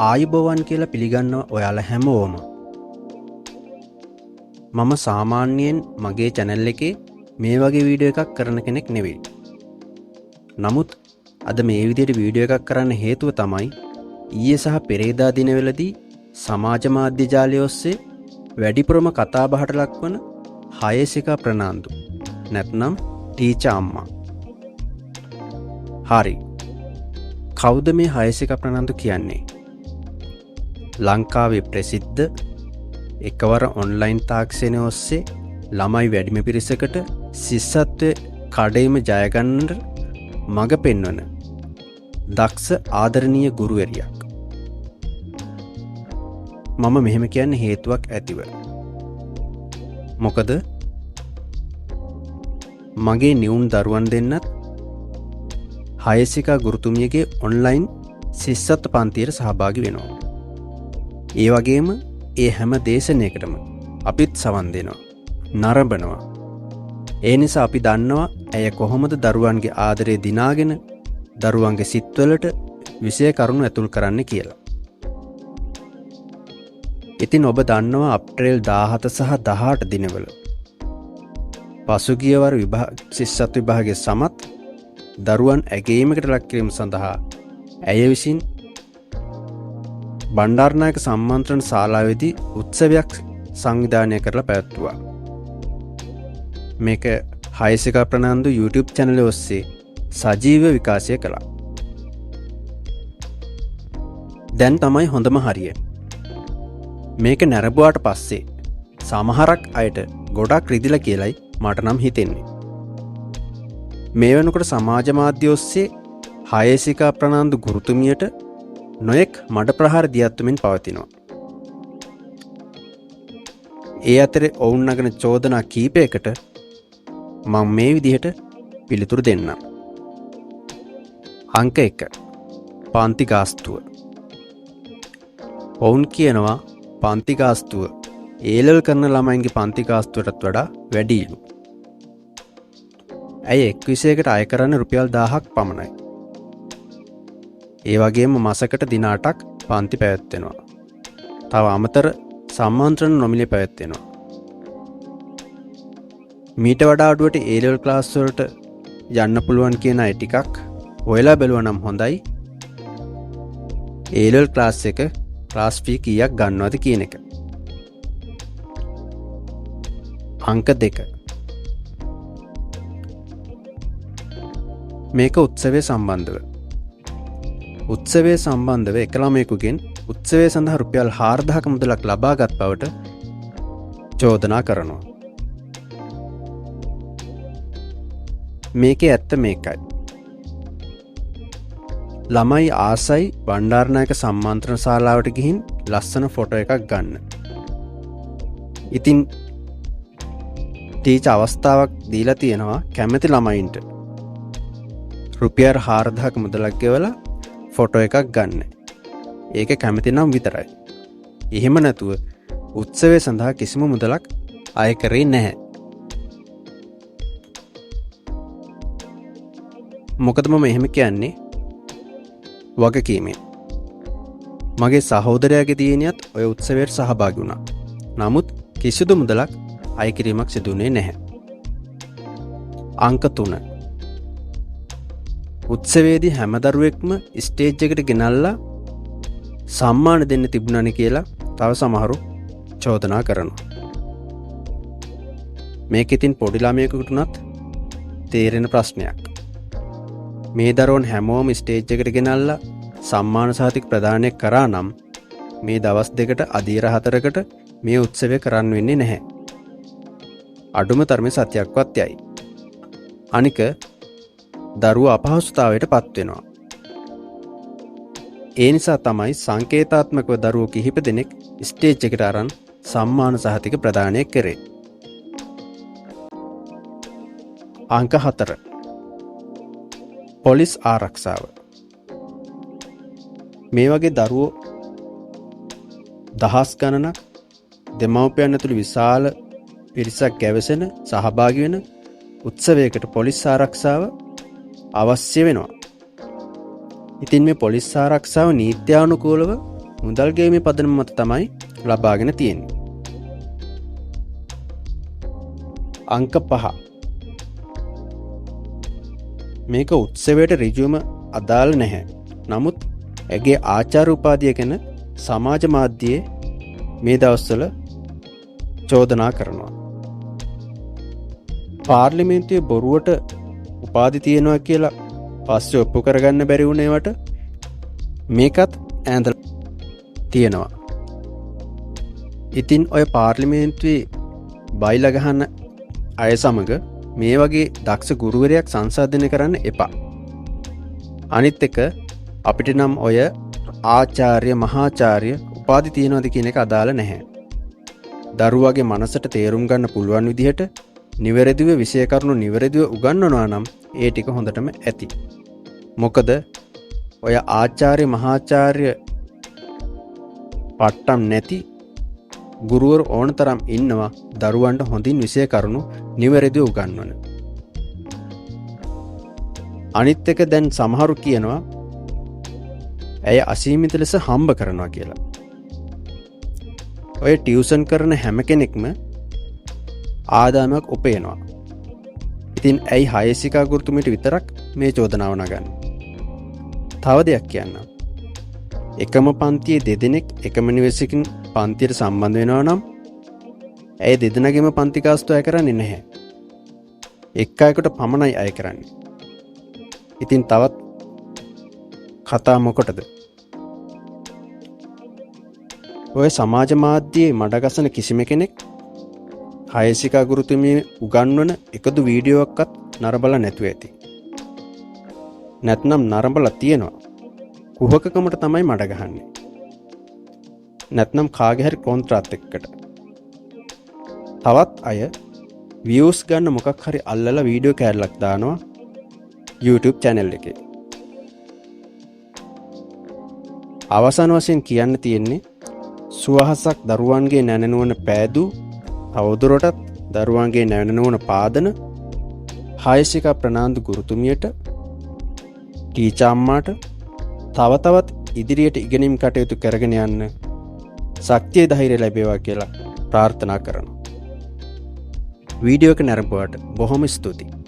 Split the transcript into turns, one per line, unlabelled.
ආයුබෝවන් කියලා පිළිගන්නවා ඔයාලා හැමෝම. මම සාමාන්‍යයෙන් මගේ channel එකේ මේ වගේ වීඩියෝ එකක් කරන කෙනෙක් නෙවෙයි. නමුත් අද මේ විදිහට වීඩියෝ එකක් කරන්න හේතුව තමයි ඊයේ සහ පෙරේදා දිනවලදී සමාජ මාධ්‍ය ජාලය ඔස්සේ වැඩිපුරම කතා බහට ලක්වන හයසිකා ප්‍රනාන්දු නැත්නම් ටීචර් අම්මා. හරි. කවුද මේ හයසිකා ප්‍රනාන්දු කියන්නේ? ලංකාවේ ප්‍රසිද්ධ එකවර ඔන්ලයින් තාක්ෂණය ඔස්සේ ළමයි වැඩිම පිරිසකට ශිෂ්‍යත්වයේ කඩේම ජයගන්නට මඟ පෙන්වන දක්ෂ ආදරණීය ගුරුවරියක්. මම මෙහෙම කියන්න හේතුවක් ඇතිව. මොකද මගේ නිවුන් දරුවන් දෙන්නත් හයසිකා ගුරුතුමියගේ ඔන්ලයින් ශිෂ්‍යත්ව පන්තියට සහභාගී වෙනවා. ඒ වගේම ඒ හැම දේශනයකටම අපිත් සවන් දෙනවා, නරඹනවා. ඒ නිසා අපි දන්නවා ඇය කොහොමද දරුවන්ගේ ආදරය දිනාගෙන දරුවන්ගේ සිත්වලට විෂය කරුණු ඇතුල් කරන්න කියලා. ඉතින් ඔබ දන්නවා අප්‍රේල් 17 සහ 18 දිනවල පසුගිය වර ශිෂ්‍යත්ව විභාගයේ සමත් දරුවන් ඇගයීමකට ලක් කිරීම සඳහා ඇය විසින් බණ්ඩාරනායක සම්මන්ත්‍රණ ශාලාවේදී උත්සවයක් සංවිධානය කරලා පැවැත්වුවා. මේක හයසිකා ප්‍රනාන්දු YouTube channel ඔස්සේ සජීව විකාශය කළා. දැන් තමයි හොඳම හරිය. මේක නැරඹුවාට පස්සේ සමහරක් අයට ගොඩක් රිදිලා කියලයි මට නම් හිතෙන්නේ. මේ වෙනකොට සමාජ මාධ්‍ය ඔස්සේ හයසිකා ප්‍රනාන්දු ගුරුතුමියට නොයෙක් මඩ ප්‍රහාර දියත්වමින් පවතිනවා. ඒ අතරේ ඔවුන් නගන චෝදනා කීපයකට මම මේ විදිහට පිළිතුරු දෙන්නම්. අංක 1. පන්ති ගාස්තුව. ඔවුන් කියනවා පන්ති ගාස්තුව A-level කරන ළමයින්ගේ පන්ති ගාස්තුවටත් වඩා වැඩිලු. ඇය එක් විෂයකට අය කරන්න රුපියල් 1000ක් පමණයි. ඒ වගේම මාසකට දින 8ක් පන්ති පැවැත්වෙනවා. තව අමතර සම්මන්ත්‍රණ නොමිලේ පැවැත්වෙනවා. මීට වඩා අඩුවට A-level ක්ලාස් වලට යන්න පුළුවන් කියන අය ටිකක් ඔයලා බැලුවා නම් හොඳයි. A-level ක්ලාස් එක ක්ලාස් ෆී කීයක් ගන්නවද කියන එක. අංක 2. මේක උත්සවය සම්බන්ධව. උත්සවය සම්බන්ධව එක ළමයෙකුගෙන් උත්සවය සඳහා රුපියල් 4000ක මුදලක් ලබාගත් බවට චෝදනා කරනවා. මේකේ ඇත්ත මේකයි. ළමයි ආසයි බණ්ඩාරනායක සම්මන්ත්‍රණ ශාලාවට ගිහින් ලස්සන ෆොටෝ එකක් ගන්න. ඉතින් ටීචර් අවස්ථාවක් දීලා තියෙනවා කැමති ළමයින්ට රුපියල් 4000ක මුදලක් ගෙවලා ෆොටෝ එකක් ගන්න. ඒක කැමති නම් විතරයි. එහෙම නැතුව උත්සවය සඳහා කිසිම මුදලක් අය කරේ නැහැ. මොකද මම එහෙම කියන්නේ වගකීමෙන්. මගේ සහෝදරයාගේ දියණියත් ඔය උත්සවයට සහභාගී වුණා. නමුත් කිසිදු මුදලක් අය කිරීමක් සිදුුනේ නැහැ. අංක 3. උත්සවයේදී හැම දරුවෙක්ම ස්ටේජ් එකට ගෙනල්ලා සම්මාන දෙන්න තිබුණානේ කියලා තව සමහරු චෝදනා කරනවා. මේක ඉතින් පොඩි ළමයෙකුට උනත් තේරෙන ප්‍රශ්නයක්. මේ දරුවන් හැමෝම ස්ටේජ් එකට ගෙනල්ලා සම්මාන සහතික ප්‍රදානය කරා නම් මේ දවස් දෙකට අධීර 4කට මේ උත්සවය කරන්න වෙන්නේ නැහැ. අඩුම තරමේ සතියක්වත් යයි. අනික දරුව අපහසුතාවයට පත් වෙනවා. ඒ නිසා තමයි සංකේතාත්මකව දරුවෝ කිහිප දෙනෙක් ස්ටේජ් එකට අරන් සම්මාන සහතික ප්‍රදානය කරේ. අංක 4. පොලිස් ආරක්ෂාව. මේ වගේ දරුවෝ දහස් ගණනක් දෙමව්පියන් ඇතුළු විශාල පිරිසක් ගැවසෙන සහභාගී වෙන උත්සවයකට පොලිස් ආරක්ෂාව අවශ්‍ය වෙනවා. ඉතින් මේ පොලිස් ආරක්ෂාව නීත්‍යානුකූලව මුදල් ගෙවීමේ පදනම මත තමයි ලබාගෙන තියෙන්නේ. අංක 5. මේක උත්සවයට ඍජුවම අදාළ නැහැ. නමුත් ඇගේ ආචාර්ය උපාධිය ගැන සමාජ මාධ්‍යයේ මේ දවස්වල චෝදනා කරනවා. පාර්ලිමේන්තුවේ බොරුවට උපාධි තියෙනවා කියලා පස්සේ ඔප්පු කරගන්න බැරි වුණේවට මේකත් ඇඳලා තියෙනවා. ඉතින් ඔය පාර්ලිමේන්තුවේ බයිලා ගහන අය සමග මේ වගේ දක්ෂ ගුරුවරයෙක් සංසන්දනය කරන්න එපා. අනිත් එක අපිට නම් ඔය ආචාර්ය මහාචාර්ය උපාධි තියෙනවද කියන එක අදාළ නැහැ. දරුවාගේ මනසට තේරුම් ගන්න පුළුවන් විදිහට නිවැරදිව විෂය කරුණු නිවැරදිව උගන්වනවා නම් ඒ ටික හොඳටම ඇති. මොකද ඔය ආචාර්ය මහාචාර්ය පට්ටම් නැති ගුරුවරු ඕන තරම් ඉන්නවා දරුවන්ට හොඳින් විෂය කරුණු නිවැරදිව උගන්වන. අනිත් එක දැන් සමහරු කියනවා ඇය අසීමිත ලෙස හම්බ කරනවා කියලා. ඔය ටියුෂන් කරන හැම කෙනෙක්ම ආදායමක් උපයනවා. ඉතින් ඇයි හයසිකා ගුරුතුමියට විතරක් මේ චෝදනාව නගන්නේ? තව දෙයක් කියන්නම්. එකම පන්තියේ දෙදෙනෙක් එකම නිවසකින් පන්තියට සම්බන්ධ වෙනවා නම් ඇය දෙදෙනාගේම පන්ති ගාස්තු අය කරන්නේ නැහැ. එක් අයෙකුට පමණයි අය කරන්නේ. ඉතින් තවත් කතා මොකටද? ඔය සමාජ මාධ්‍යයේ මඩගසන කිසිම කෙනෙක් හයසිකා ගුරුතුමිය උගන්වන එකදු වීඩියෝවක්වත් නරඹලා නැතුව ඇති. නැත්නම් නරඹලා තියෙනවා. කුහකකමට තමයි මඩ ගහන්නේ. නැත්නම් කාගේ හරි කොන්ත්‍රාත් එක්කට. තවත් අය views ගන්න මොකක් හරි අල්ලලා වීඩියෝ කෑල්ලක් දානවා YouTube channel එකේ. අවසාන වශයෙන් කියන්න තියෙන්නේ සුවහසක් දරුවන්ගේ නැනනුවන පෑදූ තවදුරටත් දරුවන්ගේ නැනනුවන පාදන හයසිකා ප්‍රනාන්දු ගුරුතුමියට ටීචර් අම්මාට තව තවත් ඉදිරියට ඉගෙනීම් කටයුතු කරගෙන යන්න ශක්තිය ධෛර්යය ලැබේවා කියලා ප්‍රාර්ථනා කරනවා. වීඩියෝ එක නරඹුවාට බොහොම ස්තුතියි.